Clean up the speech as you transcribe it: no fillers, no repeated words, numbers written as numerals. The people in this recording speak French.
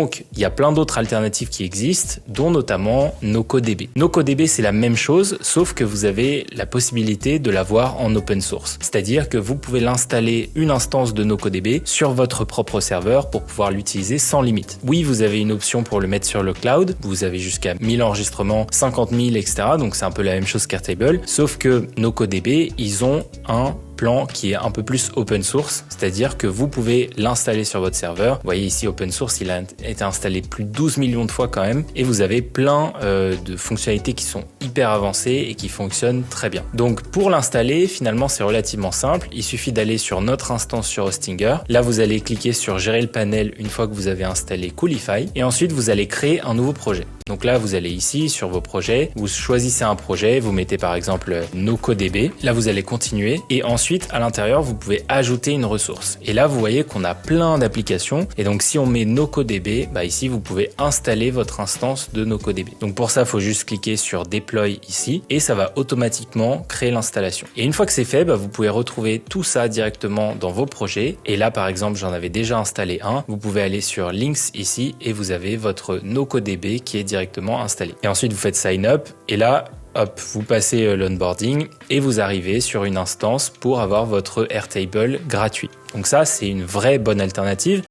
Donc, il y a plein d'autres alternatives qui existent, dont notamment NocoDB. NocoDB, c'est la même chose, sauf que vous avez la possibilité de l'avoir en open source. C'est-à-dire que vous pouvez l'installer une instance de NocoDB sur votre propre serveur pour pouvoir l'utiliser sans limite. Oui, vous avez une option pour le mettre sur le cloud. Vous avez jusqu'à 1000 enregistrements, 50 000, etc. Donc, c'est un peu la même chose qu'Airtable. Sauf que NocoDB, ils ont un plan qui est un peu plus open source, c'est-à-dire que vous pouvez l'installer sur votre serveur. Vous voyez ici open source, il a été installé plus de 12 millions de fois quand même, et vous avez plein de fonctionnalités qui sont hyper avancées et qui fonctionnent très bien. Donc pour l'installer, finalement c'est relativement simple, il suffit d'aller sur notre instance sur Hostinger. Là vous allez cliquer sur gérer le panel une fois que vous avez installé Coolify, et ensuite vous allez créer un nouveau projet. Donc là vous allez ici sur vos projets, vous choisissez un projet, vous mettez par exemple NocoDB, là vous allez continuer, et ensuite à l'intérieur, vous pouvez ajouter une ressource. Et là, vous voyez qu'on a plein d'applications. Et donc, si on met NocoDB, ici, vous pouvez installer votre instance de NocoDB. Donc, pour ça, il faut juste cliquer sur Deploy ici et ça va automatiquement créer l'installation. Et une fois que c'est fait, vous pouvez retrouver tout ça directement dans vos projets. Et là, par exemple, j'en avais déjà installé un. Vous pouvez aller sur Links ici et vous avez votre NocoDB qui est directement installé. Et ensuite, vous faites Sign Up et là, hop, vous passez l'onboarding et vous arrivez sur une instance pour avoir votre Airtable gratuit. Donc ça, c'est une vraie bonne alternative.